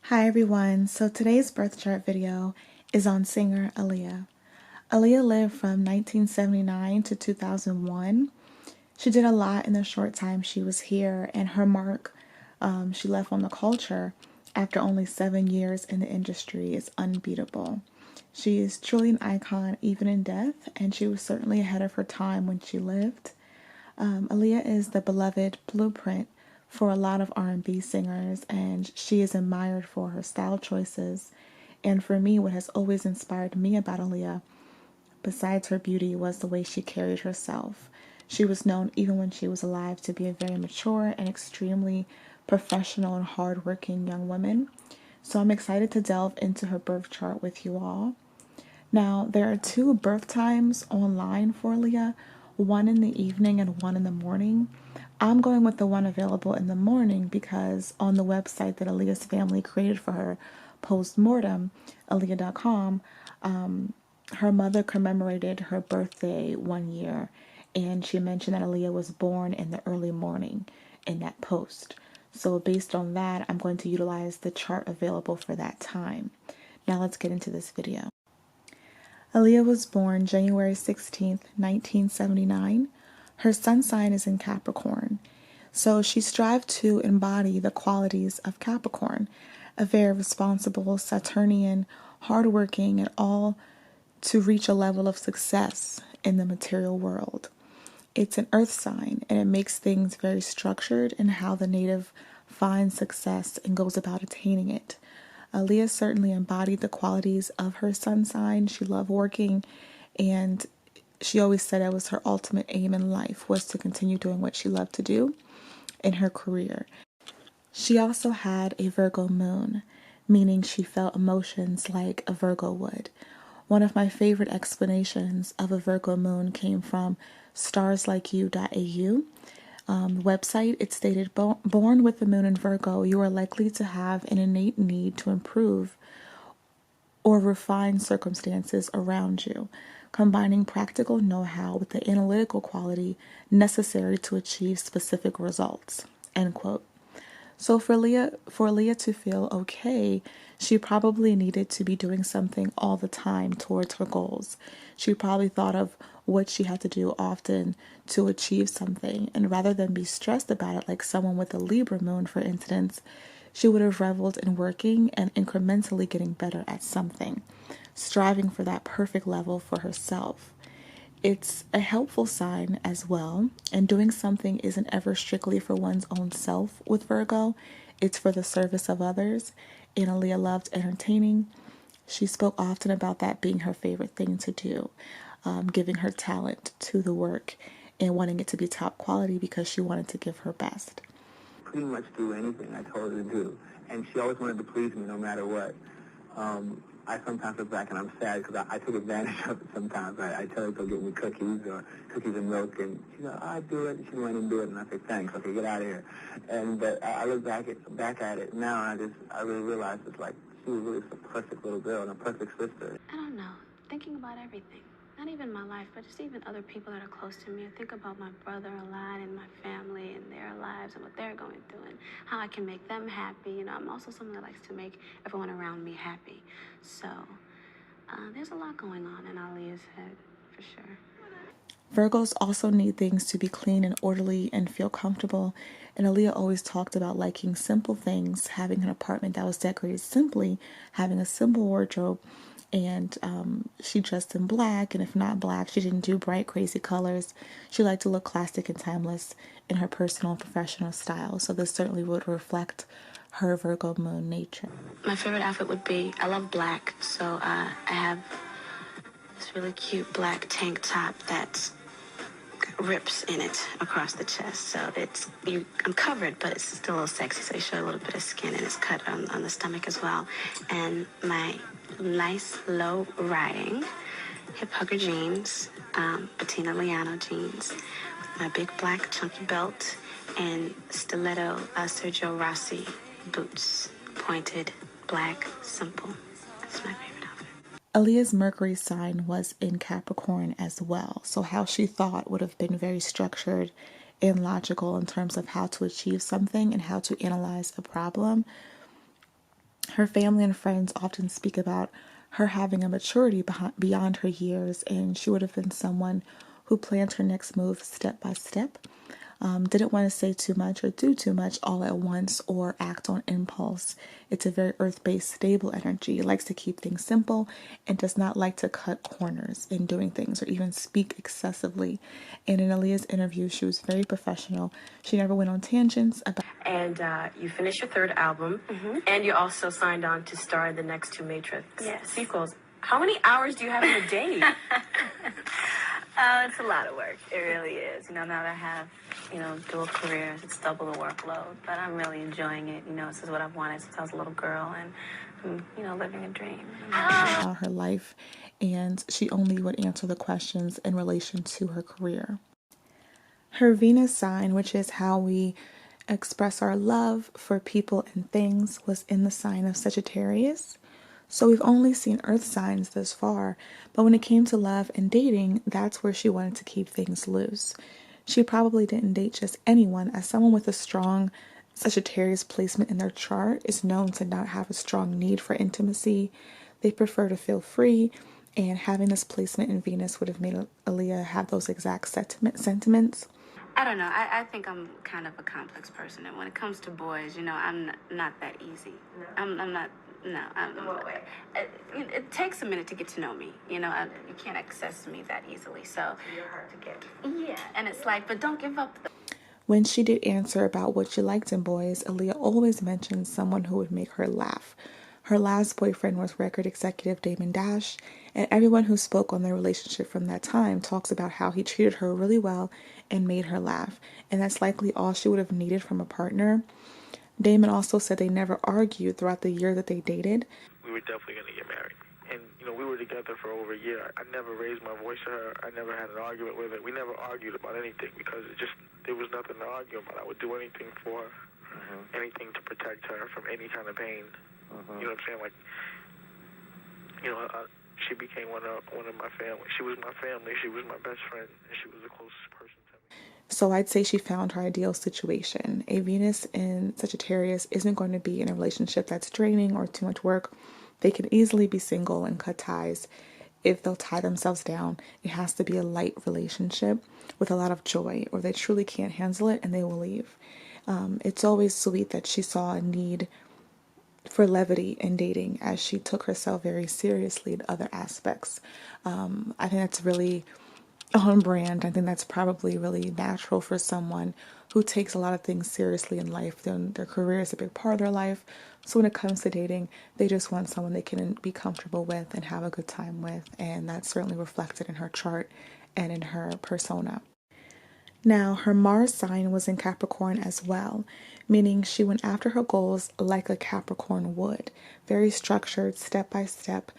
Hi everyone, so today's birth chart video is on singer Aaliyah. Aaliyah lived from 1979 to 2001. She did a lot in the short time she was here, and her mark she left on the culture after only 7 years in the industry is unbeatable. She is truly an icon even in death, and she was certainly ahead of her time when she lived. Aaliyah is the beloved blueprint for a lot of R&B singers, and she is admired for her style choices. And for me, what has always inspired me about Aaliyah, besides her beauty, was the way she carried herself. She was known, even when she was alive, to be a very mature and extremely professional and hardworking young woman. So I'm excited to delve into her birth chart with you all. Now, there are two birth times online for Aaliyah, one in the evening and one in the morning. I'm going with the one available in the morning because on the website that Aaliyah's family created for her, postmortem, Aaliyah.com, her mother commemorated her birthday one year, and she mentioned that Aaliyah was born in the early morning in that post. So based on that, I'm going to utilize the chart available for that time. Now let's get into this video. Aaliyah was born January 16th, 1979. Her sun sign is in Capricorn. So she strived to embody the qualities of Capricorn, a very responsible, Saturnian, hardworking, and all to reach a level of success in the material world. It's an earth sign, and it makes things very structured in how the native finds success and goes about attaining it. Aaliyah certainly embodied the qualities of her sun sign. She loved working, and she always said it was her ultimate aim in life was to continue doing what she loved to do in her career. She also had a Virgo moon, meaning she felt emotions like a Virgo would. One of my favorite explanations of a Virgo moon came from starslikeyou.au. Website, it stated, born with the moon in Virgo, you are likely to have an innate need to improve or refine circumstances around you, combining practical know-how with the analytical quality necessary to achieve specific results. End quote. So for Aaliyah to feel okay, she probably needed to be doing something all the time towards her goals. She probably thought of what she had to do often to achieve something, and rather than be stressed about it like someone with a Libra moon, for instance, she would have reveled in working and incrementally getting better at something, striving for that perfect level for herself. It's a helpful sign as well, and doing something isn't ever strictly for one's own self with Virgo. It's for the service of others, and Aaliyah loved entertaining. She spoke often about that being her favorite thing to do, giving her talent to the work and wanting it to be top quality because she wanted to give her best. Pretty much do anything I told her to do, and she always wanted to please me no matter what. I sometimes look back and I'm sad because I took advantage of it sometimes. I tell her to go get me cookies and milk, and she's like, I do it, and she went and do it, and I say, thanks, okay, get out of here. But I look back at it now, and I really realize it's like she was really a perfect little girl and a perfect sister. I don't know, thinking about everything. Not even my life, but just even other people that are close to me. I think about my brother a lot and my family and their lives and what they're going through and how I can make them happy. You know, I'm also someone that likes to make everyone around me happy. So there's a lot going on in Aaliyah's head, for sure. Virgos also need things to be clean and orderly and feel comfortable. And Aaliyah always talked about liking simple things, having an apartment that was decorated simply, having a simple wardrobe, and she dressed in black, and if not black, she didn't do bright, crazy colors. She liked to look classic and timeless in her personal and professional style, so this certainly would reflect her Virgo moon nature. My favorite outfit would be, I love black, so I have this really cute black tank top that's rips in it across the chest, so I'm covered, but it's still a little sexy, so you show a little bit of skin, and it's cut on the stomach as well. And my nice low riding hip hugger jeans, patina Liano jeans, with my big black chunky belt, and stiletto Sergio Rossi boots, pointed, black, simple. That's my favorite. Aaliyah's Mercury sign was in Capricorn as well, so how she thought would have been very structured and logical in terms of how to achieve something and how to analyze a problem. Her family and friends often speak about her having a maturity beyond her years, and she would have been someone who planned her next move step by step. Didn't want to say too much or do too much all at once or act on impulse. It's a very earth-based, stable energy. It likes to keep things simple and does not like to cut corners in doing things or even speak excessively. And in Aaliyah's interview, she was very professional. She never went on tangents about. And you finished your third album, and you also signed on to star in the next two Matrix sequels. How many hours do you have in a day? It's a lot of work. It really is. Now that I have, dual careers, it's double the workload. But I'm really enjoying it. This is what I've wanted since I was a little girl, and I'm, living a dream. Her life, and she only would answer the questions in relation to her career. Her Venus sign, which is how we express our love for people and things, was in the sign of Sagittarius. So we've only seen earth signs this far, but when it came to love and dating, that's where she wanted to keep things loose. She probably didn't date just anyone, as someone with a strong Sagittarius placement in their chart is known to not have a strong need for intimacy. They prefer to feel free, and having this placement in Venus would have made Aaliyah have those exact sentiments. I don't know. I think I'm kind of a complex person, and when it comes to boys, I'm not that easy. No. I'm not. No. In what way? It takes a minute to get to know me. You can't access me that easily. So you're hard to get. Yeah, and it's like, but don't give up. When she did answer about what she liked in boys, Aaliyah always mentioned someone who would make her laugh. Her last boyfriend was record executive Damon Dash, and everyone who spoke on their relationship from that time talks about how he treated her really well and made her laugh, and that's likely all she would have needed from a partner. Damon also said they never argued throughout the year that they dated. We were definitely going to get married. And, we were together for over a year. I never raised my voice to her. I never had an argument with her. We never argued about anything because there was nothing to argue about. I would do anything for her, anything to protect her from any kind of pain. You know what I'm saying? Like, she became one of my family. She was my family. She was my best friend, and she was the closest person to me. So I'd say she found her ideal situation. A Venus in Sagittarius isn't going to be in a relationship that's draining or too much work. They can easily be single and cut ties. If they'll tie themselves down, it has to be a light relationship with a lot of joy, or they truly can't handle it and they will leave. It's always sweet that she saw a need for levity in dating as she took herself very seriously in other aspects. I think that's really on brand. I think that's probably really natural for someone who takes a lot of things seriously in life. Their career is a big part of their life. So when it comes to dating, they just want someone they can be comfortable with and have a good time with. And that's certainly reflected in her chart and in her persona. Now, her Mars sign was in Capricorn as well, meaning she went after her goals like a Capricorn would. Very structured, step by step.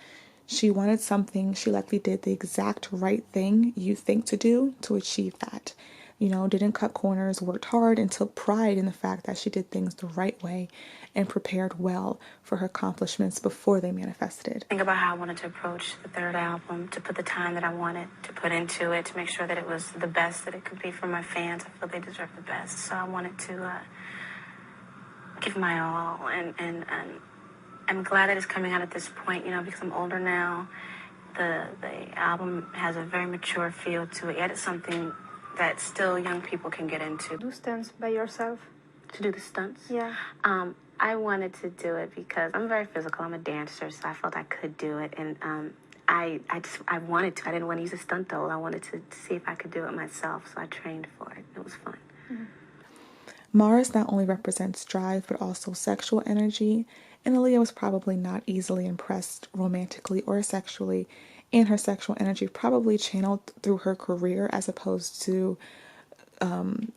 She wanted something. She likely did the exact right thing you think to do to achieve that. Didn't cut corners, worked hard, and took pride in the fact that she did things the right way and prepared well for her accomplishments before they manifested. Think about how I wanted to approach the third album, to put the time that I wanted to put into it, to make sure that it was the best that it could be for my fans. I feel they deserve the best. So I wanted to give my all, and I'm glad that it's coming out at this point, because I'm older now. The album has a very mature feel to it. It's something that still young people can get into. Do stunts by yourself? To do the stunts? Yeah. I wanted to do it because I'm very physical. I'm a dancer, so I felt I could do it. And I wanted to. I didn't want to use a stunt double. I wanted to see if I could do it myself, so I trained for it. It was fun. Mars not only represents drive, but also sexual energy, and Aaliyah was probably not easily impressed romantically or sexually, and her sexual energy probably channeled through her career as opposed to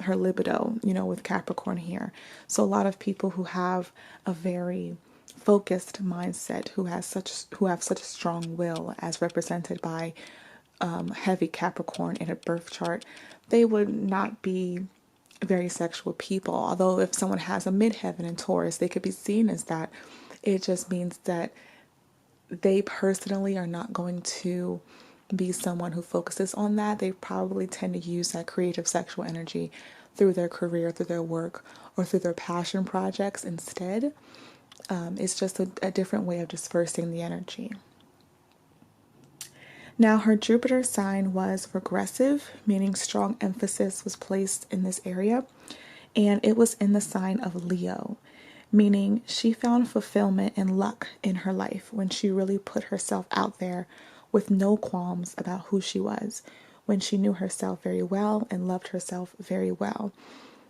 her libido, with Capricorn here. So a lot of people who have a very focused mindset, who have such a strong will, as represented by heavy Capricorn in a birth chart, they would not be very sexual people. Although if someone has a midheaven in Taurus, they could be seen as that. It just means that they personally are not going to be someone who focuses on that. They probably tend to use that creative sexual energy through their career, through their work, or through their passion projects instead. It's just a different way of dispersing the energy. Now, her Jupiter sign was regressive, meaning strong emphasis was placed in this area, and it was in the sign of Leo, meaning she found fulfillment and luck in her life when she really put herself out there with no qualms about who she was, when she knew herself very well and loved herself very well,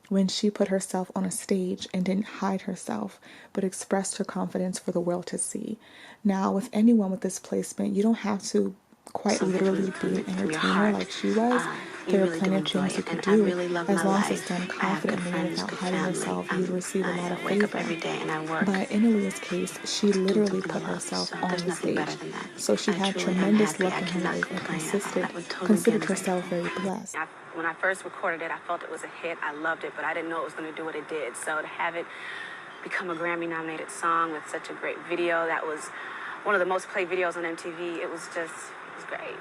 when she put herself on a stage and didn't hide herself, but expressed her confidence for the world to see. Now, with anyone with this placement, you don't have to quite literally be an entertainer like she was. There are plenty of things you can do as long as it's done confidently and without hiding yourself. You receive a lot of favor. But in Aaliyah's case, she literally put herself on the stage. So she had tremendous luck in her life and considered herself very blessed. When I first recorded it, I felt it was a hit. I loved it, but I didn't know it was going to do what it did. So to have it become a Grammy-nominated song with such a great video, that was one of the most played videos on MTV. It was great.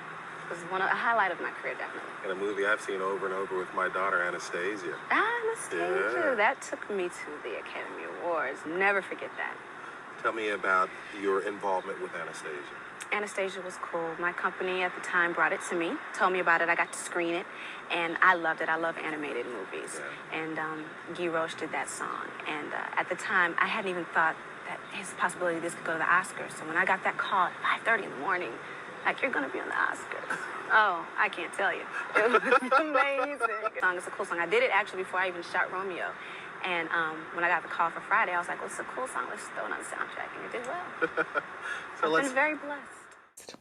It was a highlight of my career, definitely. And a movie I've seen over and over with my daughter, Anastasia. Anastasia. Yeah. That took me to the Academy Awards. Never forget that. Tell me about your involvement with Anastasia. Anastasia was cool. My company at the time brought it to me, told me about it. I got to screen it, and I loved it. I love animated movies. Yeah. And Guy Roche did that song. And at the time, I hadn't even thought that there's a possibility this could go to the Oscars. So when I got that call at 5:30 in the morning, like, you're going to be on the Oscars. Oh, I can't tell you. It was amazing. It's a cool song. I did it actually before I even shot Romeo. And when I got the call for Friday, I was like, well, it's a cool song. Let's throw it on the soundtrack. And it did well. So I've been very blessed.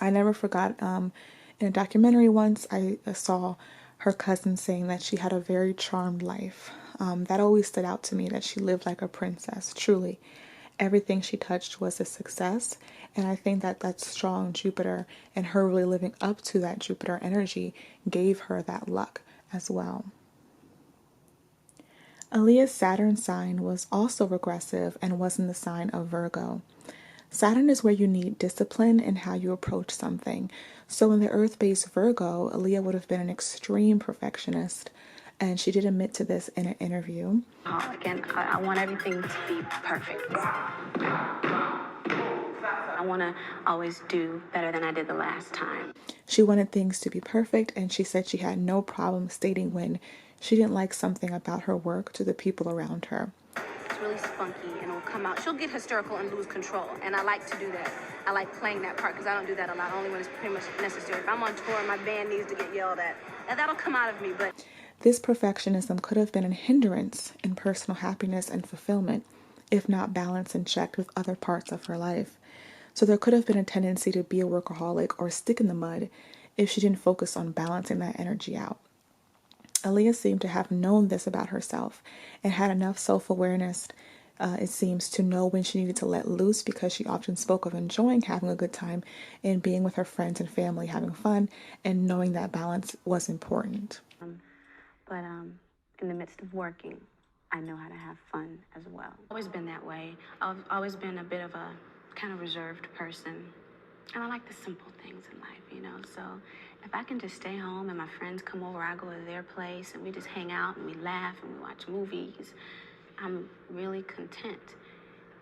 I never forgot, in a documentary once, I saw her cousin saying that she had a very charmed life. That always stood out to me, that she lived like a princess, truly. Everything she touched was a success, and I think that that strong Jupiter and her really living up to that Jupiter energy gave her that luck as well. Aaliyah's Saturn sign was also regressive and was in the sign of Virgo. Saturn is where you need discipline in how you approach something. So in the earth-based Virgo, Aaliyah would have been an extreme perfectionist, and she did admit to this in an interview. Again, I want everything to be perfect. I want to always do better than I did the last time. She wanted things to be perfect, and she said she had no problem stating when she didn't like something about her work to the people around her. It's really spunky, and it'll come out. She'll get hysterical and lose control, and I like to do that. I like playing that part because I don't do that a lot, only when it's pretty much necessary. If I'm on tour and my band needs to get yelled at, and that'll come out of me, but... This perfectionism could have been a hindrance in personal happiness and fulfillment, if not balanced and checked with other parts of her life. So there could have been a tendency to be a workaholic or stick in the mud if she didn't focus on balancing that energy out. Aaliyah seemed to have known this about herself and had enough self-awareness, it seems, to know when she needed to let loose, because she often spoke of enjoying having a good time and being with her friends and family, having fun, and knowing that balance was important. But in the midst of working, I know how to have fun as well. Always been that way. I've always been a bit of a kind of reserved person. And I like the simple things in life, you know? So if I can just stay home and my friends come over, I go to their place and we just hang out and we laugh and we watch movies, I'm really content.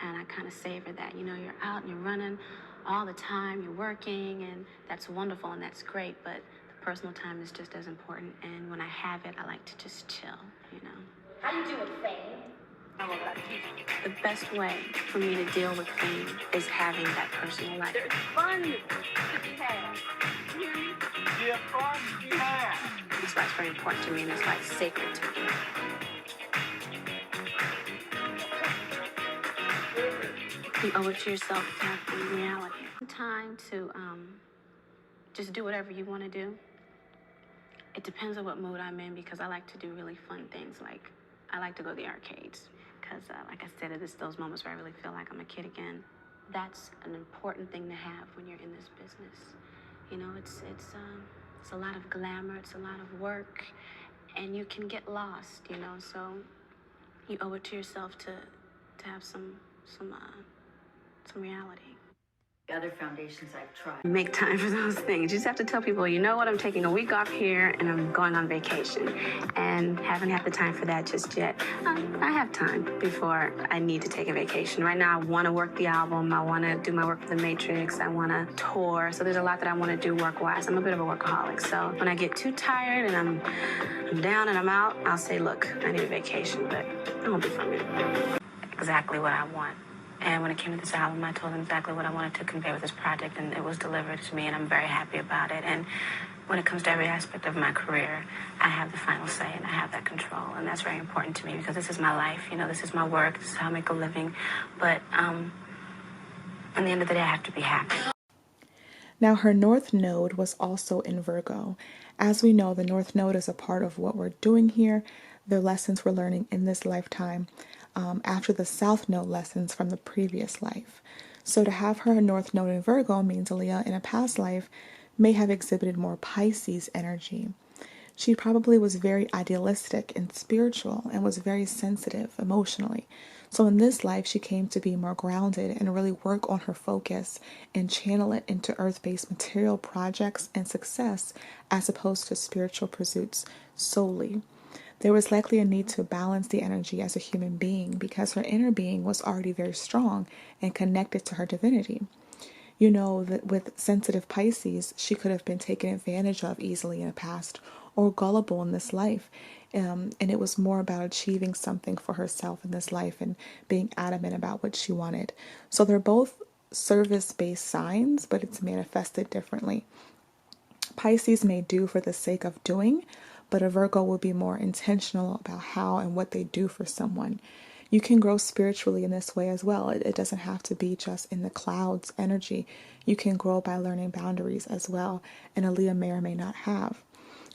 And I kind of savor that. You know, you're out and you're running all the time, you're working, and that's wonderful and that's great, but personal time is just as important, and when I have it, I like to just chill, you know. How do you deal with fame? The best way for me to deal with fame is having that personal life. There's fun to be had. You hear me? Yeah, fun to be had. That's why it's very important to me, and that's why it's sacred to me. You owe it to yourself to have the reality. Time to just do whatever you want to do. It depends on what mood I'm in, because I like to do really fun things. Like, I like to go to the arcades because, like I said, it's those moments where I really feel like I'm a kid again. That's an important thing to have when you're in this business. You know, it's a lot of glamour, it's a lot of work, and you can get lost, you know. So you owe it to yourself to have some reality. Other foundations I've tried. Make time for those things. You just have to tell people, you know what, I'm taking a week off here and I'm going on vacation. And haven't had the time for that just yet. I have time before I need to take a vacation. Right now, I want to work the album. I want to do my work for The Matrix. I want to tour. So there's a lot that I want to do work-wise. I'm a bit of a workaholic. So when I get too tired and I'm down and I'm out, I'll say, look, I need a vacation, but it won't be for me. Exactly what I want. And when it came to this album, I told them exactly what I wanted to convey with this project, and it was delivered to me, and I'm very happy about it. And when it comes to every aspect of my career, I have the final say, and I have that control, and that's very important to me because this is my life. You know, this is my work. This is how I make a living. But in the end of the day, I have to be happy. Now, her North Node was also in Virgo. As we know, the North Node is a part of what we're doing here, the lessons we're learning in this lifetime, after the South Node lessons from the previous life. So to have her North Node in Virgo means Aaliyah in a past life may have exhibited more Pisces energy. She probably was very idealistic and spiritual and was very sensitive emotionally. So in this life, she came to be more grounded and really work on her focus and channel it into earth-based material projects and success as opposed to spiritual pursuits solely. There was likely a need to balance the energy as a human being because her inner being was already very strong and connected to her divinity. You know that with sensitive Pisces, she could have been taken advantage of easily in the past or gullible in this life. And it was more about achieving something for herself in this life and being adamant about what she wanted. So they're both service-based signs, but it's manifested differently. Pisces may do for the sake of doing, but a Virgo will be more intentional about how and what they do for someone. You can grow spiritually in this way as well. It doesn't have to be just in the clouds energy. You can grow by learning boundaries as well, and Aaliyah may or may not have.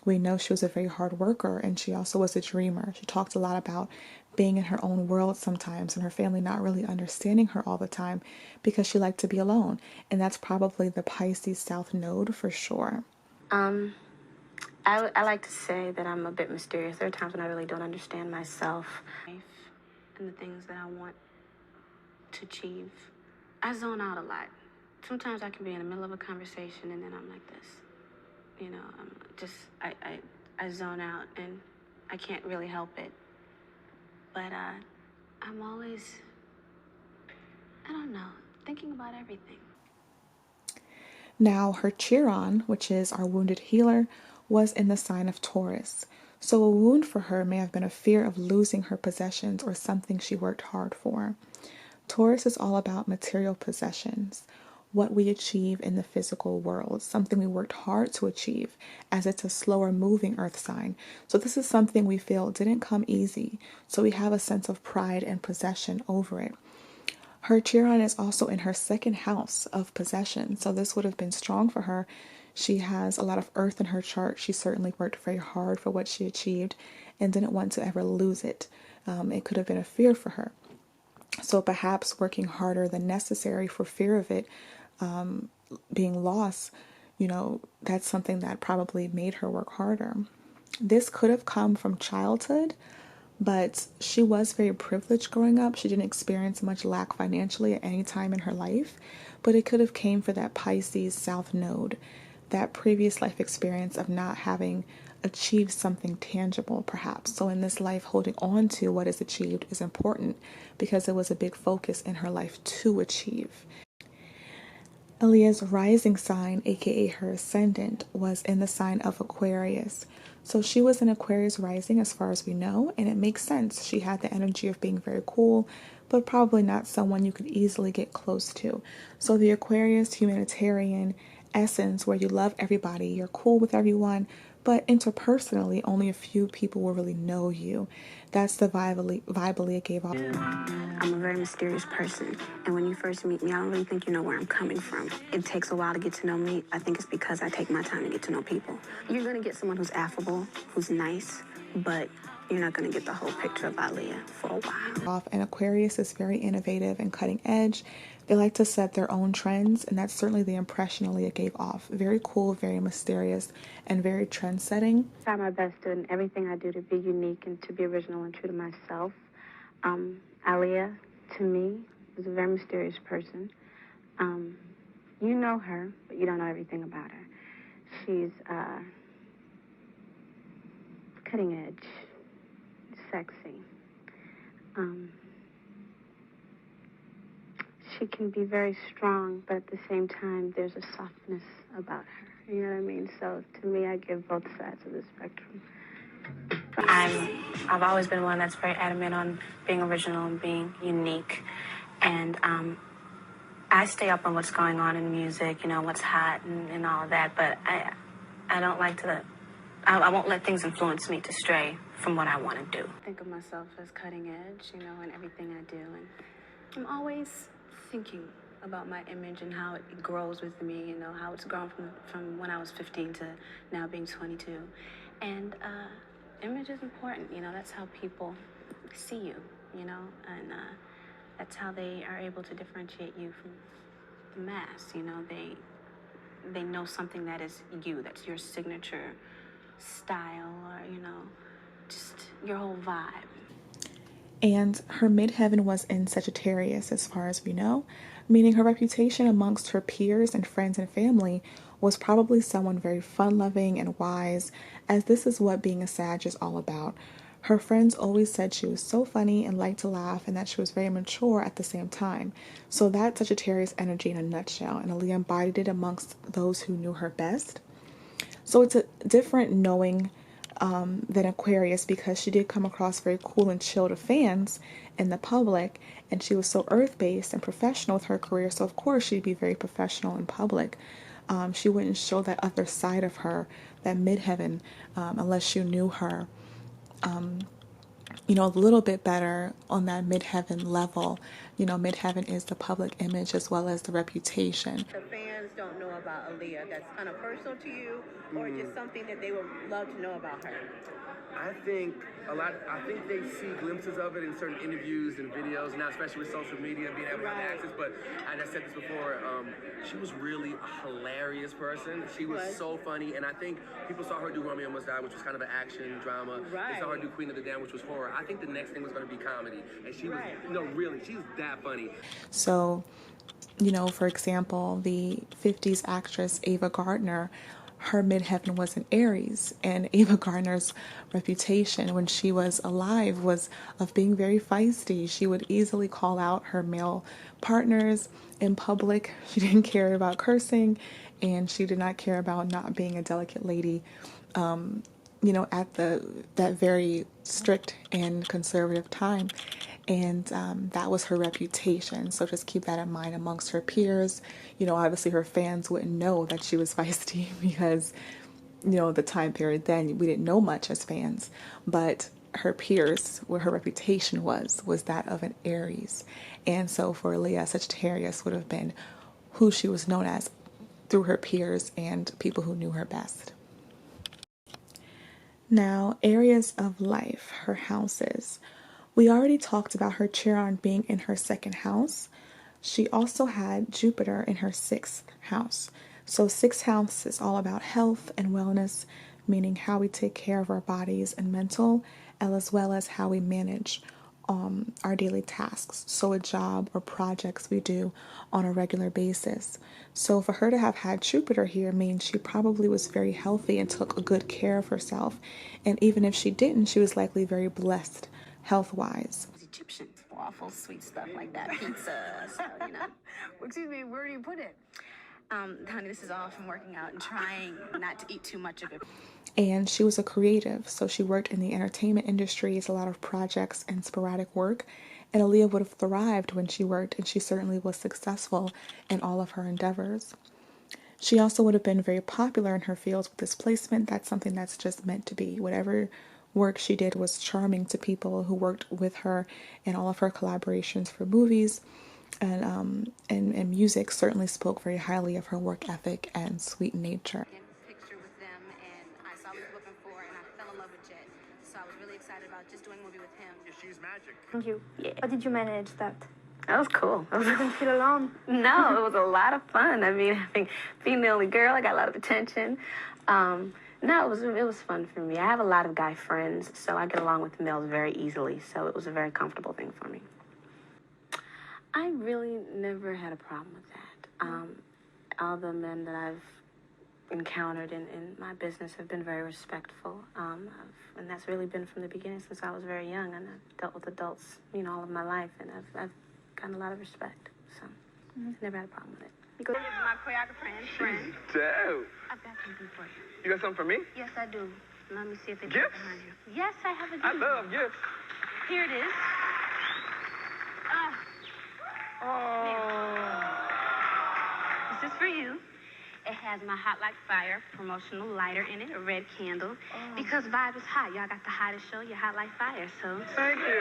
We know she was a very hard worker, and she also was a dreamer. She talked a lot about being in her own world sometimes and her family not really understanding her all the time because she liked to be alone. And that's probably the Pisces South Node for sure. I like to say that I'm a bit mysterious. There are times when I really don't understand myself and the things that I want to achieve. I zone out a lot. Sometimes I can be in the middle of a conversation and then I'm like this. You know, I zone out and I can't really help it. But I'm always, I don't know, thinking about everything. Now, her Chiron, which is our wounded healer, was in the sign of Taurus. So a wound for her may have been a fear of losing her possessions or something she worked hard for. Taurus is all about material possessions, what we achieve in the physical world, something we worked hard to achieve, as it's a slower moving earth sign. So this is something we feel didn't come easy. So we have a sense of pride and possession over it. Her Chiron is also in her second house of possession, so this would have been strong for her. She has a lot of earth in her chart. She certainly worked very hard for what she achieved and didn't want to ever lose it. It could have been a fear for her. So perhaps working harder than necessary for fear of it being lost, you know, that's something that probably made her work harder. This could have come from childhood, but she was very privileged growing up. She didn't experience much lack financially at any time in her life, but it could have came for that Pisces South Node, that previous life experience of not having achieved something tangible, perhaps. So in this life, holding on to what is achieved is important because it was a big focus in her life to achieve. Aaliyah's rising sign, aka her ascendant, was in the sign of Aquarius. So she was in Aquarius rising as far as we know, and it makes sense. She had the energy of being very cool, but probably not someone you could easily get close to. So the Aquarius humanitarian essence where you love everybody, you're cool with everyone, but interpersonally, only a few people will really know you. That's the vibe Aaliyah gave off. I'm a very mysterious person, and when you first meet me, I don't really think you know where I'm coming from. It takes a while to get to know me. I think it's because I take my time to get to know people. You're gonna get someone who's affable, who's nice, but you're not gonna get the whole picture of Aaliyah for a while. And Aquarius is very innovative and cutting edge. They like to set their own trends, and that's certainly the impression Aaliyah gave off. Very cool, very mysterious, and very trend-setting. I try my best in everything I do to be unique and to be original and true to myself. Aaliyah, to me, is a very mysterious person. You know her, but you don't know everything about her. She's cutting edge, sexy. She can be very strong, but at the same time, there's a softness about her. You know what I mean? So to me, I give both sides of the spectrum. I've always been one that's very adamant on being original and being unique, and I stay up on what's going on in music, you know, what's hot and all of that. But I don't like to. I won't let things influence me to stray from what I want to do. I think of myself as cutting edge, you know, in everything I do, and I'm always thinking about my image and how it grows with me, you know, how it's grown from when I was 15 to now being 22. And image is important, you know, that's how people see you, you know, and that's how they are able to differentiate you from the mass, you know, they know something that is you, that's your signature style, or, you know, just your whole vibe. And her midheaven was in Sagittarius, as far as we know, meaning her reputation amongst her peers and friends and family was probably someone very fun-loving and wise, as this is what being a Sag is all about. Her friends always said she was so funny and liked to laugh, and that she was very mature at the same time. So that's Sagittarius energy in a nutshell, and Aaliyah embodied it amongst those who knew her best. So it's a different knowing than Aquarius, because she did come across very cool and chill to fans in the public, and she was so earth-based and professional with her career, so of course she'd be very professional in public. She wouldn't show that other side of her, that midheaven, unless you knew her you know, a little bit better on that midheaven level. You know, midheaven is the public image as well as the reputation. The fans don't know about Aaliyah that's kind of personal to you, or just something that they would love to know about her? I think they see glimpses of it in certain interviews and videos now, especially with social media being able to have access. But and I said this before, she was really a hilarious person. She was so funny, and I think people saw her do Romeo Must Die, which was kind of an action drama. They saw her do Queen of the Damned, which was horror. I think the next thing was going to be comedy, and she was really, she's that funny. So, you know, for example, the 50s actress Ava Gardner, her midheaven was in Aries, and Ava Gardner's reputation when she was alive was of being very feisty. She would easily call out her male partners in public. She didn't care about cursing, and she did not care about not being a delicate lady, you know, at that very strict and conservative time. And that was her reputation. So just keep that in mind amongst her peers. You know, obviously her fans wouldn't know that she was feisty because, you know, the time period then, we didn't know much as fans. But her peers, what her reputation was that of an Aries. And so for Aaliyah, Sagittarius would have been who she was known as through her peers and people who knew her best. Now, areas of life, her houses. We already talked about her Chiron being in her second house. She also had Jupiter in her sixth house. So sixth house is all about health and wellness, meaning how we take care of our bodies and mental, as well as how we manage our daily tasks. So a job or projects we do on a regular basis. So for her to have had Jupiter here means she probably was very healthy and took a good care of herself. And even if she didn't, she was likely very blessed health-wise. Egyptian waffles, sweet stuff like that, pizza, so, you know. Excuse me, where do you put it? Honey, this is all from working out and trying not to eat too much of it. And she was a creative, so she worked in the entertainment industry, a lot of projects and sporadic work. And Aaliyah would have thrived when she worked, and she certainly was successful in all of her endeavors. She also would have been very popular in her fields with this placement. That's something that's just meant to be. Whatever work she did was charming to people who worked with her, and all of her collaborations for movies and music certainly spoke very highly of her work ethic and sweet nature. Picture with them, and I saw what I was looking for, and I fell in love with Jet. So I was really excited about just doing a movie with him. Yeah, she's magic. Thank you. Yeah. How did you manage that? That was cool. You didn't feel alone? No, it was a lot of fun. I mean, being the only girl, I got a lot of attention. No, it was fun for me. I have a lot of guy friends, so I get along with males very easily. So it was a very comfortable thing for me. I really never had a problem with that. all the men that I've encountered in my business have been very respectful. And that's really been from the beginning since I was very young. And I've dealt with adults, all of my life, and I've gotten a lot of respect. So I've never had a problem with it. This is my choreographer and friend. Dope. I've got something for you. You got something for me? Yes, I do. Let me see if it's Gifts? behind you. Yes, I have a gift. I love gifts. Here it is. This is for you. It has my Hot Like Fire promotional lighter in it, a red candle. Because vibe is hot. Y'all got the hottest show, you're hot like fire, so. Thank you. Thank you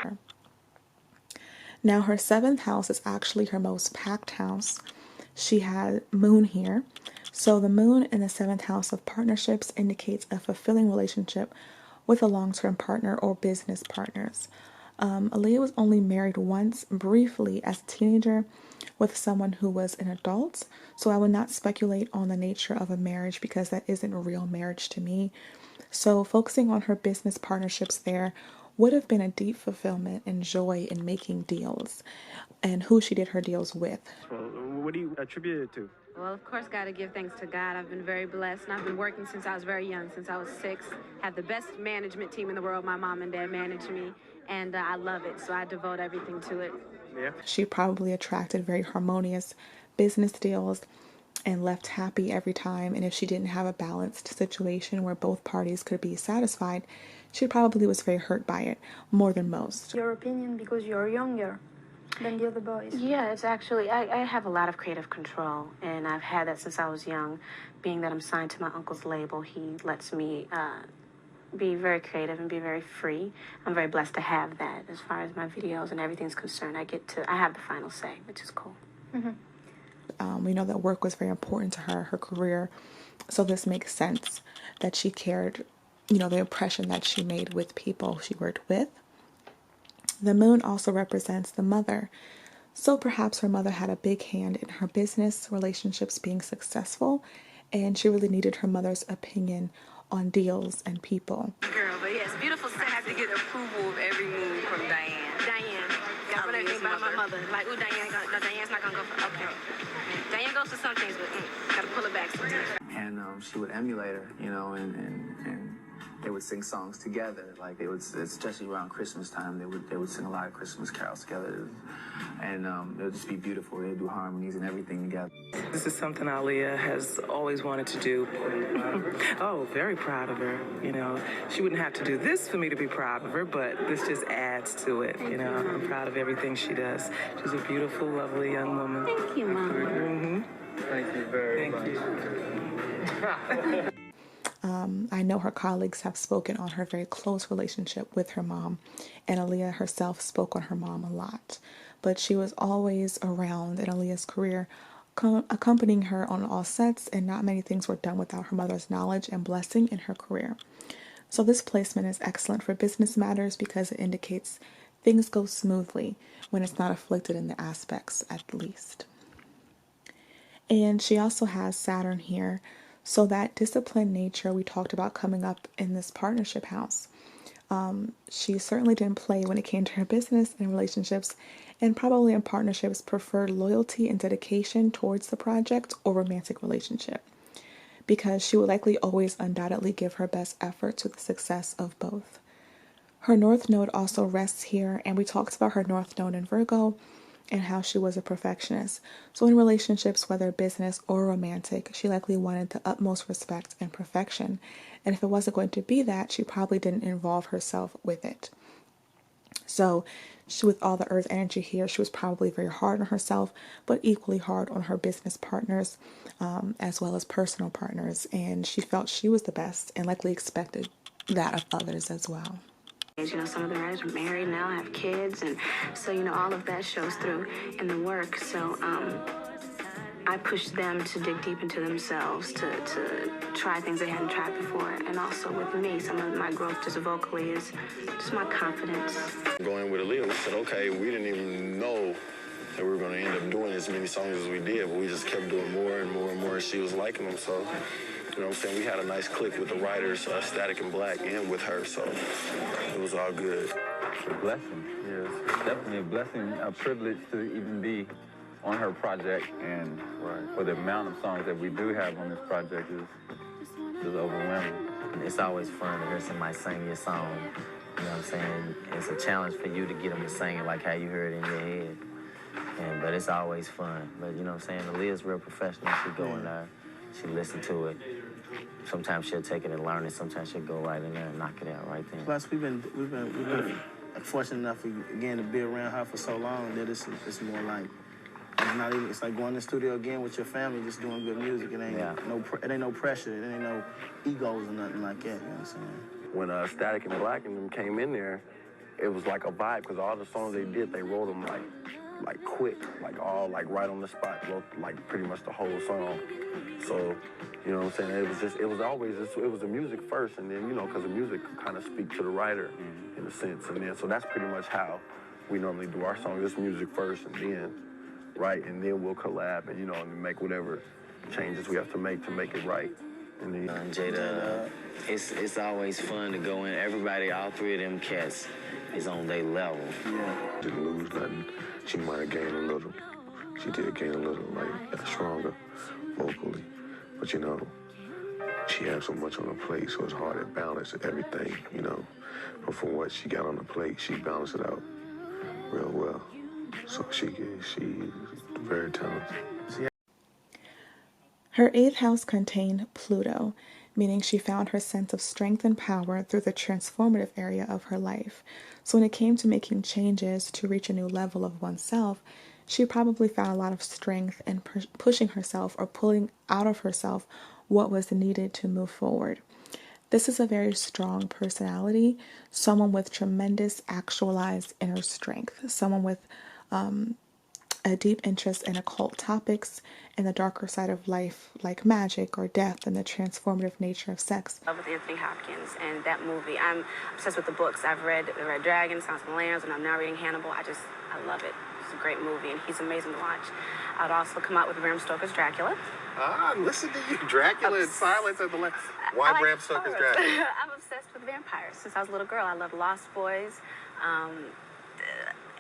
very much. Now, her 7th house is actually her most packed house. She had Moon here. So the Moon in the 7th house of partnerships indicates a fulfilling relationship with a long-term partner or business partners. Aaliyah was only married once, briefly, as a teenager with someone who was an adult. So I would not speculate on the nature of a marriage because that isn't a real marriage to me. So focusing on her business partnerships there would have been a deep fulfillment and joy in making deals and who she did her deals with. Well, what do you attribute it to? Well, of course, got to give thanks to God. I've been very blessed, and I've been working since I was very young, since I was 6. Have the best management team in the world. My mom and dad manage me, and I love it, so I devote everything to it. Yeah. She probably attracted very harmonious business deals and left happy every time. And if she didn't have a balanced situation where both parties could be satisfied, she probably was very hurt by it, more than most. Your opinion because you're younger than the other boys. Yeah, it's actually, I have a lot of creative control, and I've had that since I was young. Being that I'm signed to my uncle's label, he lets me be very creative and be very free. I'm very blessed to have that. As far as my videos and everything's concerned, I have the final say, which is cool. We know that work was very important to her career. So this makes sense that she cared, the impression that she made with people she worked with. The Moon also represents the mother. So perhaps her mother had a big hand in her business relationships being successful, and she really needed her mother's opinion on deals and people. Girl, but yes, beautiful set. Have to get approval of every move from Diane. Diane. Got run everything by my mother. Like, ooh, Diane's not gonna go for, okay. Diane goes for some things, but gotta pull it back sometimes. And she would emulate her, and they would sing songs together. Like they would, especially around Christmas time, they would sing a lot of Christmas carols together, and it would just be beautiful. They'd do harmonies and everything together. This is something Aaliyah has always wanted to do. Oh, very proud of her. She wouldn't have to do this for me to be proud of her, but this just adds to it. I'm proud of everything she does. She's a beautiful, lovely young woman. Thank you, Mom. Mm-hmm. Thank you very much. I know her colleagues have spoken on her very close relationship with her mom, and Aaliyah herself spoke on her mom a lot. But she was always around in Aaliyah's career, accompanying her on all sets, and not many things were done without her mother's knowledge and blessing in her career. So this placement is excellent for business matters because it indicates things go smoothly when it's not afflicted in the aspects, at least. And she also has Saturn here. So that disciplined nature we talked about coming up in this partnership house. She certainly didn't play when it came to her business and relationships, and probably in partnerships preferred loyalty and dedication towards the project or romantic relationship, because she would likely always undoubtedly give her best effort to the success of both. Her North Node also rests here, and we talked about her North Node in Virgo and how she was a perfectionist. So in relationships, whether business or romantic, she likely wanted the utmost respect and perfection. And if it wasn't going to be that, she probably didn't involve herself with it. So with all the earth energy here, she was probably very hard on herself, but equally hard on her business partners, as well as personal partners. And she felt she was the best and likely expected that of others as well. Some of the writers are married now, have kids, and so, all of that shows through in the work. So I pushed them to dig deep into themselves, to try things they hadn't tried before. And also with me, some of my growth just vocally is just my confidence. Going with Aaliyah, we said, okay, we didn't even know that we were going to end up doing as many songs as we did, but we just kept doing more and more and more, and she was liking them, so... we had a nice click with the writers, Static and Black, and with her, so it was all good. a blessing. Yes, it's definitely a blessing, a privilege to even be on her project, and for the amount of songs that we do have on this project is overwhelming. It's always fun to hear somebody sing your song. You know what I'm saying? It's a challenge for you to get them to sing it like how you heard it in your head. But it's always fun. But you know what I'm saying? Aaliyah's real professional. She go in there, she listen to it. Sometimes she'll take it and learn it. Sometimes she'll go right in there and knock it out right then. Plus, we've been fortunate enough again to be around her for so long that it's more like it's like going to the studio again with your family, just doing good music. It ain't no pressure. It ain't no egos or nothing like that. You know what I'm saying? When Static and Black and them came in there, it was like a vibe because all the songs they did, they wrote them like quick, like all like right on the spot, wrote like pretty much the whole song. So, you know what I'm saying? It was the music first, and then, you know, because the music kind of speak to the writer in a sense. And then, so that's pretty much how we normally do our songs. It's music first, and then we'll collab and, you know, and make whatever changes we have to make it right. And then, Jada, it's always fun to go in. Everybody, all three of them cats is on their level. Yeah. Didn't lose nothing. She might have gained a little. She did gain a little, like, got stronger vocally. But, you know, she has so much on her plate, so it's hard to balance everything, you know. But from what she got on the plate, she balanced it out real well. So she's very talented. Her 8th house contained Pluto, meaning she found her sense of strength and power through the transformative area of her life. So when it came to making changes to reach a new level of oneself, she probably found a lot of strength in pushing herself or pulling out of herself what was needed to move forward. This is a very strong personality, someone with tremendous actualized inner strength, someone with a deep interest in occult topics and the darker side of life, like magic or death and the transformative nature of sex. I love with Anthony Hopkins and that movie. I'm obsessed with the books. I've read The Red Dragon, Silence of the Lambs, and I'm now reading Hannibal. I love it. It's a great movie, and he's amazing to watch. I'd also come out with Bram Stoker's Dracula. Listen to you, Dracula and Silence of the Lambs. Why Bram Stoker's Dracula? I'm obsessed with vampires. Since I was a little girl, I love Lost Boys.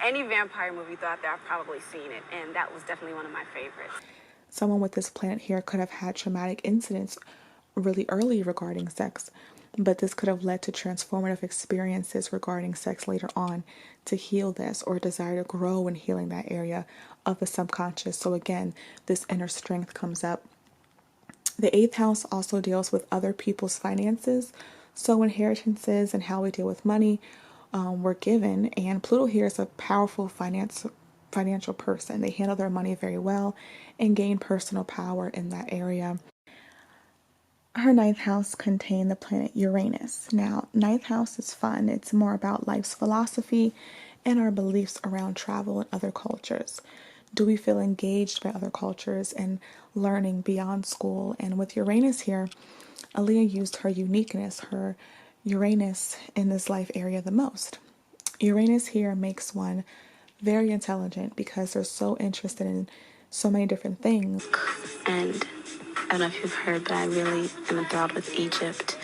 Any vampire movie out there, I've probably seen it, and that was definitely one of my favorites. Someone with this planet here could have had traumatic incidents really early regarding sex, but this could have led to transformative experiences regarding sex later on to heal this or desire to grow in healing that area of the subconscious. So again, this inner strength comes up. The 8th house also deals with other people's finances, so inheritances and how we deal with money were given, and Pluto here is a powerful financial person. They handle their money very well and gain personal power in that area. Her 9th house contained the planet Uranus. Now, 9th house is fun. It's more about life's philosophy and our beliefs around travel and other cultures. Do we feel engaged by other cultures and learning beyond school? And with Uranus here, Aaliyah used her uniqueness, her Uranus in this life area the most. Uranus here makes one very intelligent because they're so interested in so many different things. And I don't know if you've heard, but I really am enthralled with Egypt.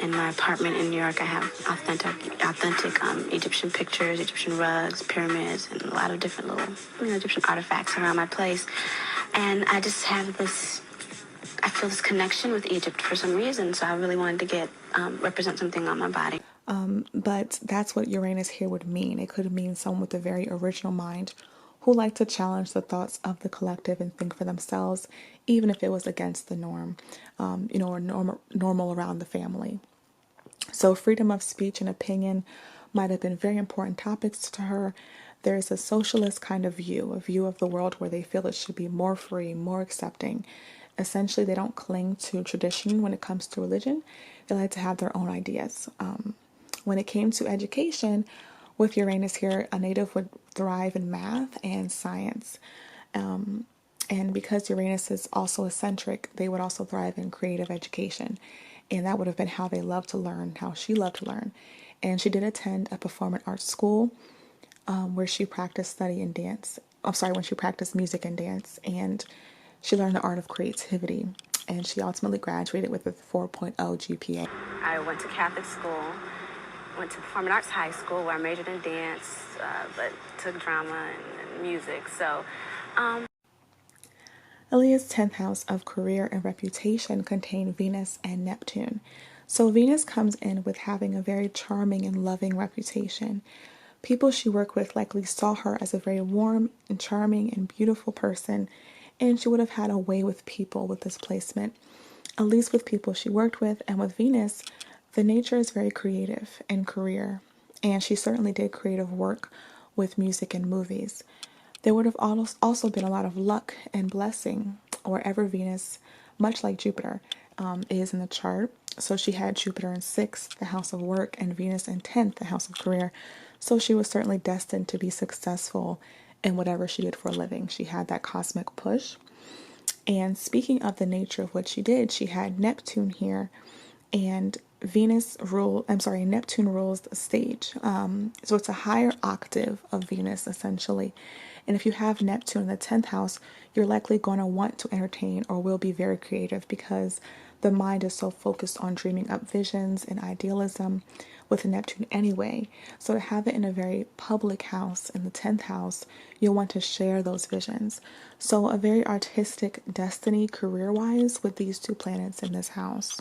In my apartment in New York, I have authentic Egyptian pictures, Egyptian rugs, pyramids, and a lot of different little Egyptian artifacts around my place. And I just have I feel this connection with Egypt for some reason, so I really wanted to represent something on my body. But that's what Uranus here would mean. It could mean someone with a very original mind who like to challenge the thoughts of the collective and think for themselves, even if it was against the norm, or normal around the family. So freedom of speech and opinion might have been very important topics to her. There's a socialist kind of view, a view of the world where they feel it should be more free, more accepting. Essentially, they don't cling to tradition when it comes to religion. They like to have their own ideas. When it came to education, with Uranus here, a native would thrive in math and science. And because Uranus is also eccentric, they would also thrive in creative education. And that would have been how they loved to learn, how she loved to learn. And she did attend a performing arts school where she practiced when she practiced music and dance. And she learned the art of creativity. And she ultimately graduated with a 4.0 GPA. I went to Catholic school, went to Performing Arts High School where I majored in dance, but took drama and music. So, Aaliyah's 10th house of career and reputation contained Venus and Neptune. So Venus comes in with having a very charming and loving reputation. People she worked with likely saw her as a very warm and charming and beautiful person, and she would have had a way with people with this placement, at least with people she worked with. And with Venus, the nature is very creative and career, and she certainly did creative work with music and movies. There would have also been a lot of luck and blessing wherever Venus, much like Jupiter, is in the chart. So she had Jupiter in 6th, the house of work, and Venus in 10th, the house of career. So she was certainly destined to be successful in whatever she did for a living. She had that cosmic push. And speaking of the nature of what she did, she had Neptune here, and Neptune rules the stage. So it's a higher octave of Venus, essentially. And if you have Neptune in the 10th house, you're likely going to want to entertain or will be very creative because the mind is so focused on dreaming up visions and idealism with Neptune anyway. So to have it in a very public house in the 10th house, you'll want to share those visions. So a very artistic destiny career-wise with these two planets in this house.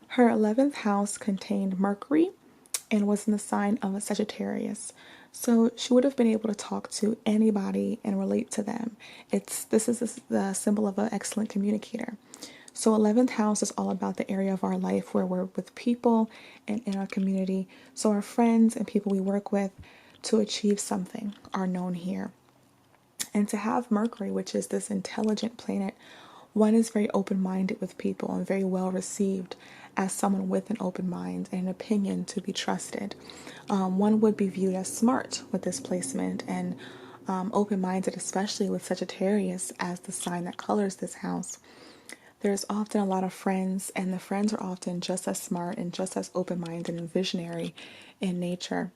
Her 11th house contained Mercury and was in the sign of a Sagittarius. So she would have been able to talk to anybody and relate to them. This is the symbol of an excellent communicator. So 11th house is all about the area of our life where we're with people and in our community. So our friends and people we work with to achieve something are known here. And to have Mercury, which is this intelligent planet, one is very open-minded with people and very well received as someone with an open mind and an opinion to be trusted. One would be viewed as smart with this placement and open-minded, especially with Sagittarius as the sign that colors this house. There's often a lot of friends, and the friends are often just as smart and just as open-minded and visionary in nature.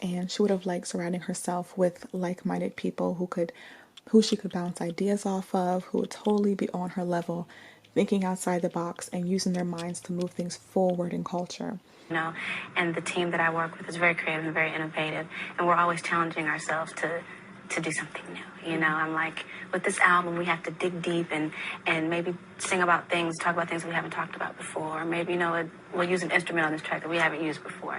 And she would have liked surrounding herself with like-minded people who she could bounce ideas off of, who would totally be on her level, thinking outside the box and using their minds to move things forward in culture. And the team that I work with is very creative and very innovative, and we're always challenging ourselves to do something new. I'm like, with this album, we have to dig deep and maybe sing about things, talk about things we haven't talked about before. Or maybe, we'll use an instrument on this track that we haven't used before,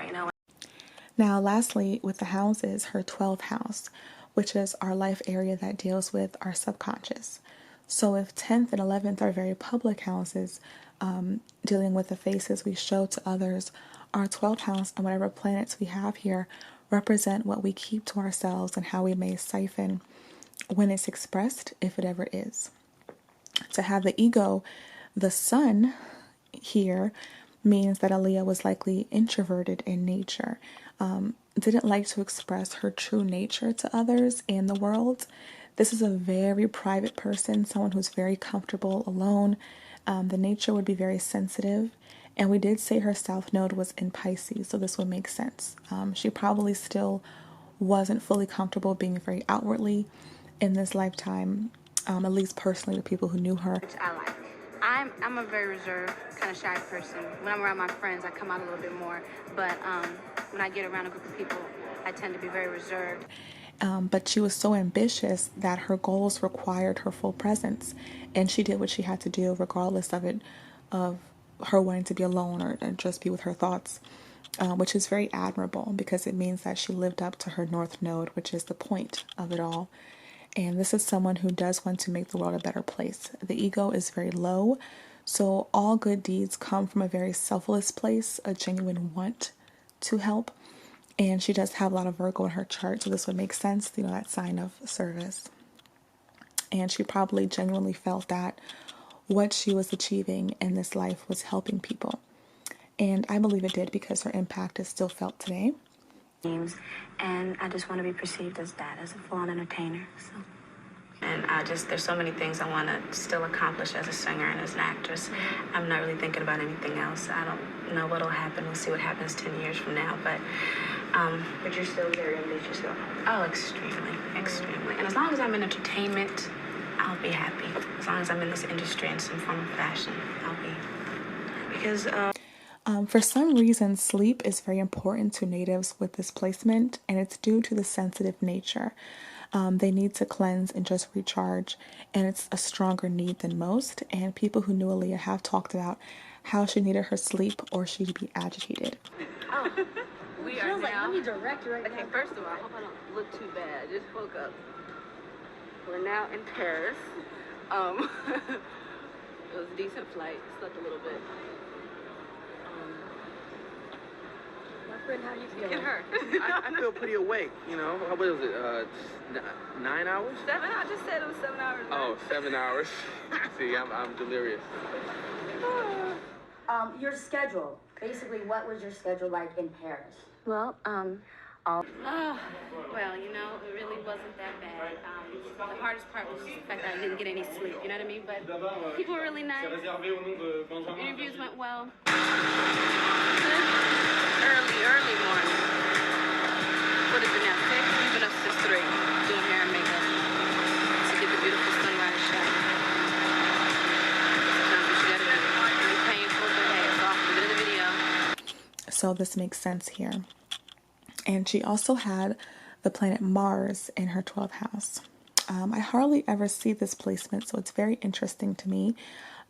Now, lastly, with the houses, her 12th house, which is our life area that deals with our subconscious. So if 10th and 11th are very public houses, dealing with the faces we show to others, our 12th house and whatever planets we have here represent what we keep to ourselves and how we may siphon when it's expressed, if it ever is. To have the ego, the sun here, means that Aaliyah was likely introverted in nature, didn't like to express her true nature to others in the world. This is a very private person, someone who's very comfortable alone. The nature would be very sensitive. And we did say her south node was in Pisces, so this would make sense. She probably still wasn't fully comfortable being very outwardly in this lifetime, at least personally to people who knew her. I like. I'm a very reserved, kind of shy person. When I'm around my friends, I come out a little bit more. But when I get around a group of people, I tend to be very reserved. But she was so ambitious that her goals required her full presence, and she did what she had to do regardless of her wanting to be alone or just be with her thoughts, which is very admirable because it means that she lived up to her north node, which is the point of it all. And this is someone who does want to make the world a better place. The ego is very low, so all good deeds come from a very selfless place, a genuine want to help. And she does have a lot of Virgo in her chart, so this would make sense, that sign of service. And she probably genuinely felt that what she was achieving in this life was helping people. And I believe it did because her impact is still felt today. And I just want to be perceived as that, as a full-on entertainer. And there's so many things I want to still accomplish as a singer and as an actress. I'm not really thinking about anything else. I don't know what'll happen. We'll see what happens 10 years from now. But you're still very ambitious, though. Oh, extremely, extremely. And as long as I'm in entertainment, I'll be happy. As long as I'm in this industry in some form of fashion, I'll be. Because For some reason, sleep is very important to natives with this placement, and it's due to the sensitive nature. They need to cleanse and just recharge, and it's a stronger need than most. And people who knew Aaliyah have talked about how she needed her sleep or she'd be agitated. Oh, we are Feels like, now. let me direct you right now. Okay, first of all, I hope I don't look too bad. Just woke up. We're now in Paris. It was a decent flight. Slept a little bit. My friend, how you Look feeling? at her. I feel pretty awake, you know. What was it? 9 hours? 7. I just said it was 7 hours. Oh, 7 hours. See, I'm delirious. Your schedule. Basically, what was your schedule like in Paris? Well, well, you know, it really wasn't that bad. The hardest part was just the fact that I didn't get any sleep, you know what I mean? But people were really nice. Interviews went well. Early morning. What is it now, 6? We've been up since 3, doing hair and makeup to get the beautiful sunrise shot. Sometimes what you gotta do. It's really painful, but hey, it's off the end of the video. So this makes sense here. And she also had the planet Mars in her 12th house. I hardly ever see this placement, so it's very interesting to me.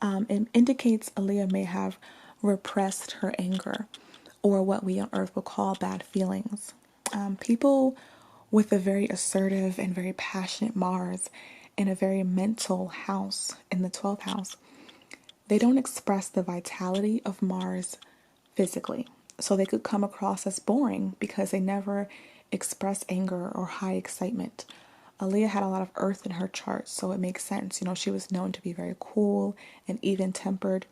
It indicates Aaliyah may have repressed her anger, or what we on Earth will call bad feelings. People with a very assertive and very passionate Mars in a very mental house in the 12th house, they don't express the vitality of Mars physically. So they could come across as boring because they never express anger or high excitement. Aaliyah had a lot of earth in her chart, so it makes sense. You know, she was known to be very cool and even-tempered.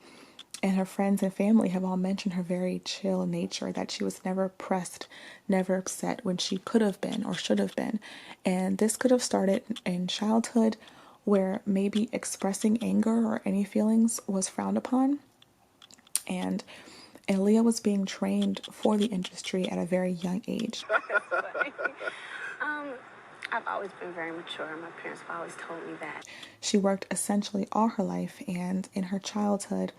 And her friends and family have all mentioned her very chill nature, that she was never pressed, never upset when she could have been or should have been. And this could have started in childhood, where maybe expressing anger or any feelings was frowned upon. And Aaliyah was being trained for the industry at a very young age. I've always been very mature. My parents have always told me that. She worked essentially all her life, and in her childhood,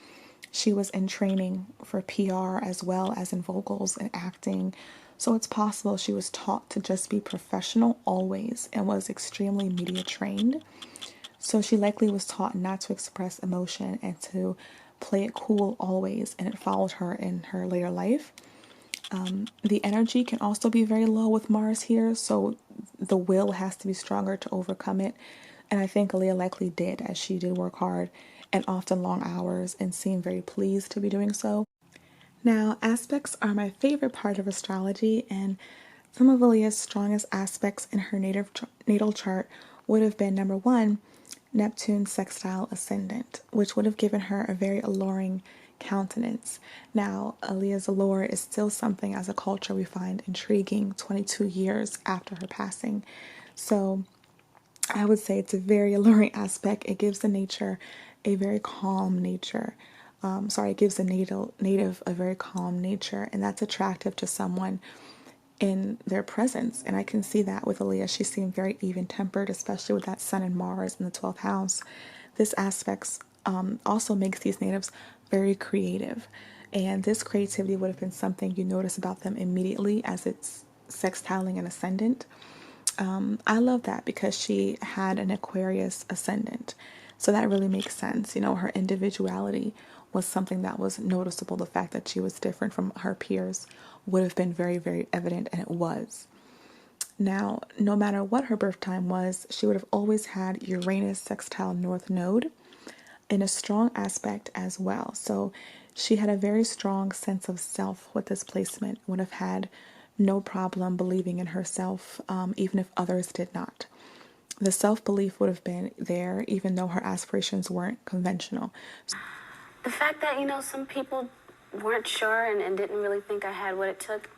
she was in training for PR as well as in vocals and acting. So it's possible she was taught to just be professional always and was extremely media trained. So she likely was taught not to express emotion and to play it cool always, and it followed her in her later life. The energy can also be very low with Mars here, so the will has to be stronger to overcome it. And I think Aaliyah likely did, as she did work hard and often long hours and seemed very pleased to be doing so. Now, aspects are my favorite part of astrology, and some of Aaliyah's strongest aspects in her natal chart would have been, number 1, Neptune sextile ascendant, which would have given her a very alluring countenance. Now, Aaliyah's allure is still something as a culture we find intriguing 22 years after her passing. So I would say it's a very alluring aspect. It gives the nature a very calm nature. It gives the native a very calm nature, and that's attractive to someone in their presence. And I can see that with Aaliyah. She seemed very even-tempered, especially with that Sun and Mars in the 12th house. This aspect also makes these natives very creative. And this creativity would have been something you notice about them immediately as it's sextiling an ascendant. I love that because she had an Aquarius ascendant. So that really makes sense. You know, her individuality was something that was noticeable. The fact that she was different from her peers would have been very, very evident, and it was. Now, no matter what her birth time was, she would have always had Uranus sextile North Node in a strong aspect as well. So she had a very strong sense of self with this placement, would have had no problem believing in herself, even if others did not. The self-belief would have been there, even though her aspirations weren't conventional. The fact that, you know, some people weren't sure and didn't really think I had what it took,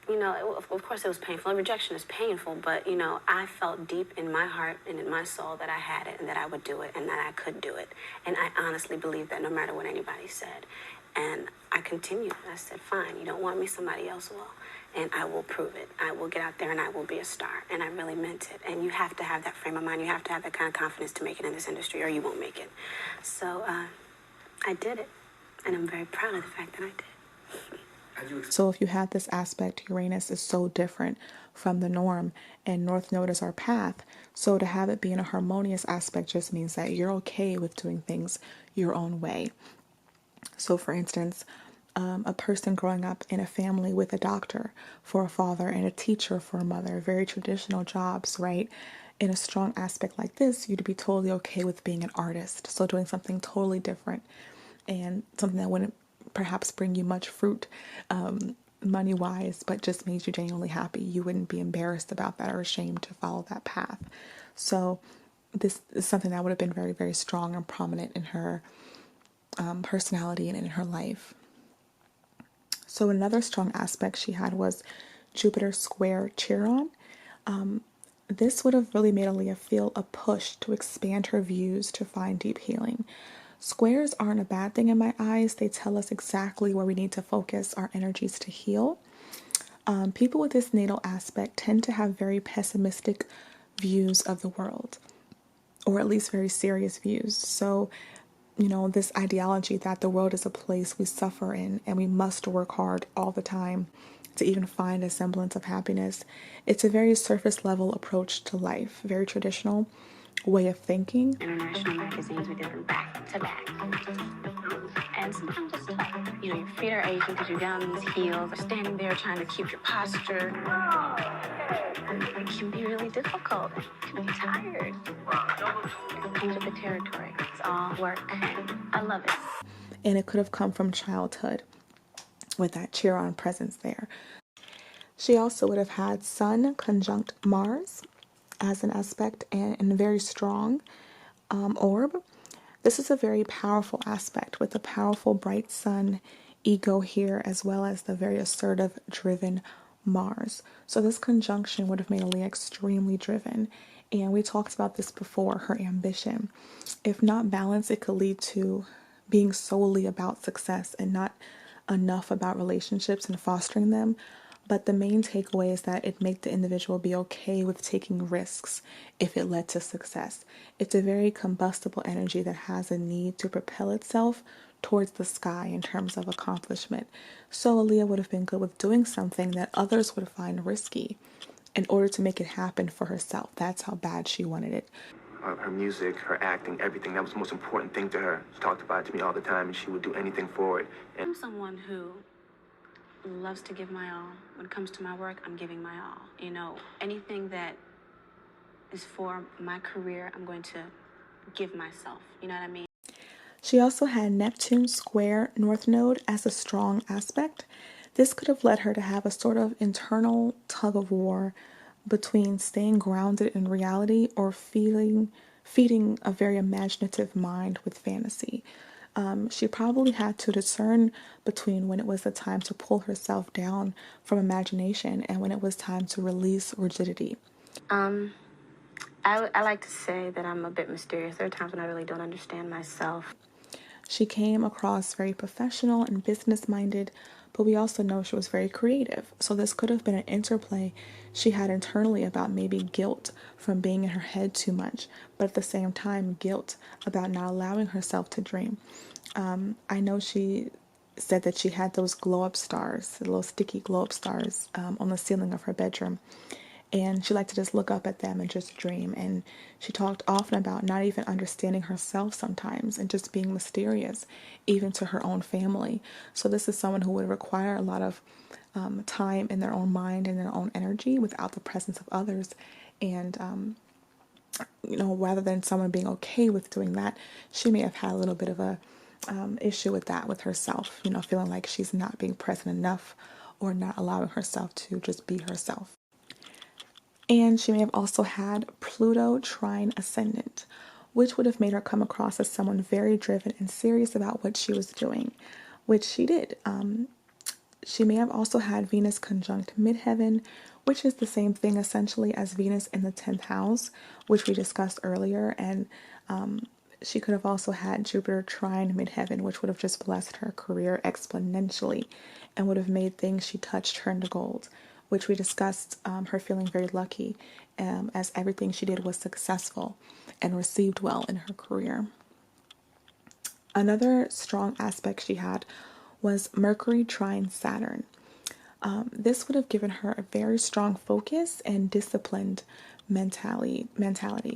you know, of course it was painful. Rejection is painful, but, you know, I felt deep in my heart and in my soul that I had it and that I would do it and that I could do it. And I honestly believed that no matter what anybody said. And I continued. I said, fine, you don't want me, somebody else will. And I will prove it. I will get out there and I will be a star. And I really meant it. And you have to have that frame of mind. You have to have that kind of confidence to make it in this industry or you won't make it. So I did it. And I'm very proud of the fact that I did. So if you have this aspect, Uranus is so different from the norm, and North Node is our path. So to have it be in a harmonious aspect just means that you're okay with doing things your own way. So for instance, a person growing up in a family with a doctor for a father and a teacher for a mother, very traditional jobs, right? In a strong aspect like this, you'd be totally okay with being an artist. So doing something totally different and something that wouldn't perhaps bring you much fruit money-wise, but just made you genuinely happy. You wouldn't be embarrassed about that or ashamed to follow that path. So this is something that would have been very, very strong and prominent in her personality and in her life. So another strong aspect she had was Jupiter square Chiron. This would have really made Aaliyah feel a push to expand her views to find deep healing. Squares aren't a bad thing in my eyes. They tell us exactly where we need to focus our energies to heal. People with this natal aspect tend to have very pessimistic views of the world, or at least very serious views. So, you know, this ideology that the world is a place we suffer in and we must work hard all the time to even find a semblance of happiness. It's a very surface level approach to life, very traditional way of thinking. International magazines, we did them back to back. And sometimes it's tough. You know, your feet are aching because you're down in these heels, or standing there trying to keep your posture. It can be really difficult. It can be tired. It comes with the territory. It's all work, and I love it. And it could have come from childhood with that Chiron presence there. She also would have had Sun conjunct Mars as an aspect and a very strong orb. This is a very powerful aspect with a powerful bright sun ego here, as well as the very assertive, driven Mars. So this conjunction would have made Aaliyah extremely driven. And we talked about this before, her ambition. If not balanced, it could lead to being solely about success and not enough about relationships and fostering them. But the main takeaway is that it makes the individual be okay with taking risks if it led to success. It's a very combustible energy that has a need to propel itself towards the sky in terms of accomplishment. So Aaliyah would have been good with doing something that others would find risky in order to make it happen for herself. That's how bad she wanted it. Her music, her acting, everything, that was the most important thing to her. She talked about it to me all the time, and she would do anything for it. I'm someone who loves to give my all. When it comes to my work, I'm giving my all. You know, anything that is for my career, I'm going to give myself. You know what I mean? She also had Neptune square North Node as a strong aspect. This could have led her to have a sort of internal tug of war between staying grounded in reality or feeding a very imaginative mind with fantasy. She probably had to discern between when it was the time to pull herself down from imagination and when it was time to release rigidity. I like to say that I'm a bit mysterious. There are times when I really don't understand myself. She came across very professional and business-minded, but we also know she was very creative. So this could have been an interplay she had internally about maybe guilt from being in her head too much, but at the same time, guilt about not allowing herself to dream. I know she said that she had those glow-up stars, the little sticky glow-up stars on the ceiling of her bedroom. And she liked to just look up at them and just dream. And she talked often about not even understanding herself sometimes and just being mysterious, even to her own family. So this is someone who would require a lot of time in their own mind and their own energy without the presence of others. And, you know, rather than someone being okay with doing that, she may have had a little bit of a issue with that with herself, you know, feeling like she's not being present enough or not allowing herself to just be herself. And she may have also had Pluto trine ascendant, which would have made her come across as someone very driven and serious about what she was doing, which she did. She may have also had Venus conjunct Midheaven, which is the same thing essentially as Venus in the 10th house, which we discussed earlier. And she could have also had Jupiter trine Midheaven, which would have just blessed her career exponentially and would have made things she touched turn to gold, which we discussed her feeling very lucky as everything she did was successful and received well in her career. Another strong aspect she had was Mercury trine Saturn. This would have given her a very strong focus and disciplined mentality.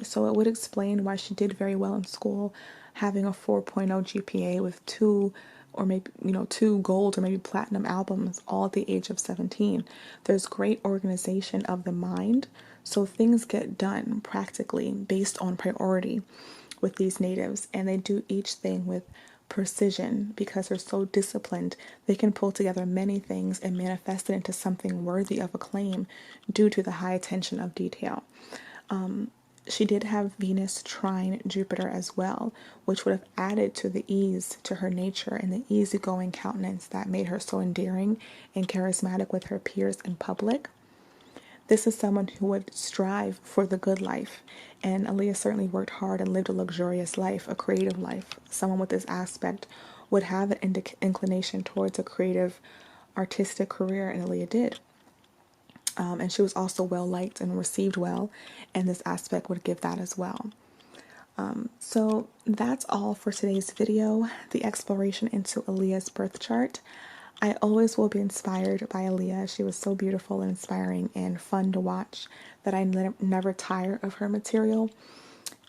So it would explain why she did very well in school, having a 4.0 GPA with two or maybe, two gold or maybe platinum albums all at the age of 17. There's great organization of the mind, so things get done practically based on priority with these natives, and they do each thing with precision because they're so disciplined. They can pull together many things and manifest it into something worthy of acclaim due to the high attention of detail. She did have Venus trine Jupiter as well, which would have added to the ease to her nature and the easygoing countenance that made her so endearing and charismatic with her peers in public. This is someone who would strive for the good life, and Aaliyah certainly worked hard and lived a luxurious life, a creative life. Someone with this aspect would have an inclination towards a creative, artistic career, and Aaliyah did. And she was also well liked and received well, and this aspect would give that as well. So that's all for today's video, the exploration into Aaliyah's birth chart. I always will be inspired by Aaliyah. She was so beautiful and inspiring and fun to watch that I never tire of her material.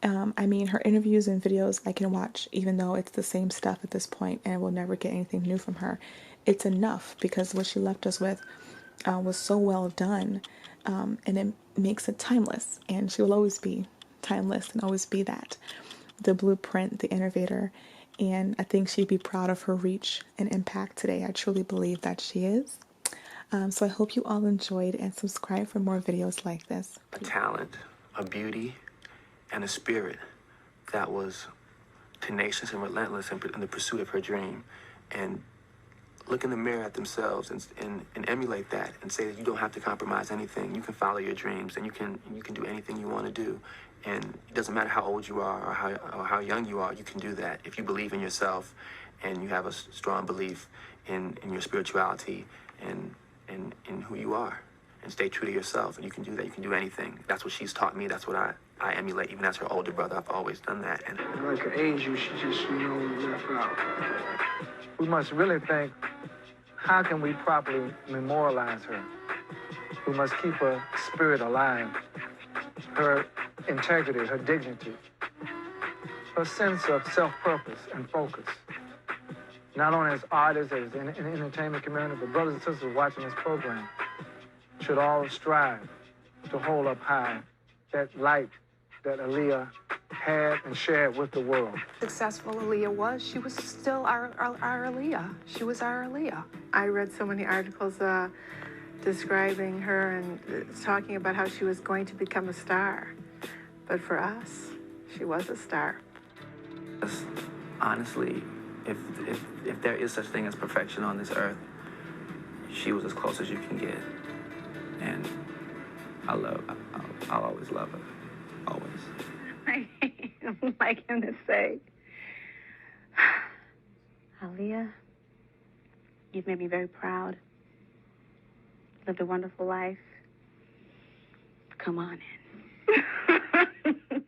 I mean, her interviews and videos I can watch even though it's the same stuff at this point and we'll never get anything new from her. It's enough because what she left us with was so well done, and it makes it timeless, and she will always be timeless and always be that, the blueprint, the innovator, and I think she'd be proud of her reach and impact today. I truly believe that she is. So I hope you all enjoyed and subscribe for more videos like this. A talent, a beauty, and a spirit that was tenacious and relentless in the pursuit of her dream, and look in the mirror at themselves and emulate that and say that you don't have to compromise anything. You can follow your dreams and you can do anything you want to do. And it doesn't matter how old you are or how young you are, you can do that. If you believe in yourself and you have a strong belief in your spirituality and in who you are, and stay true to yourself, and you can do that. You can do anything. That's what she's taught me. That's what I emulate. Even as her older brother, I've always done that. And like an angel, she just, left out. We must really think, how can we properly memorialize her? We must keep her spirit alive, her integrity, her dignity, her sense of self-purpose and focus. Not only as artists, as in the entertainment community, but brothers and sisters watching this program should all strive to hold up high that light that Aaliyah had and shared with the world. Successful Aaliyah was, she was still our Aaliyah. She was our Aaliyah. I read so many articles describing her and talking about how she was going to become a star. But for us, she was a star. honestly, if there is such thing as perfection on this earth, she was as close as you can get. And I'll always love her. Always. I like him to say, Aaliyah, you've made me very proud. Lived a wonderful life. Come on in.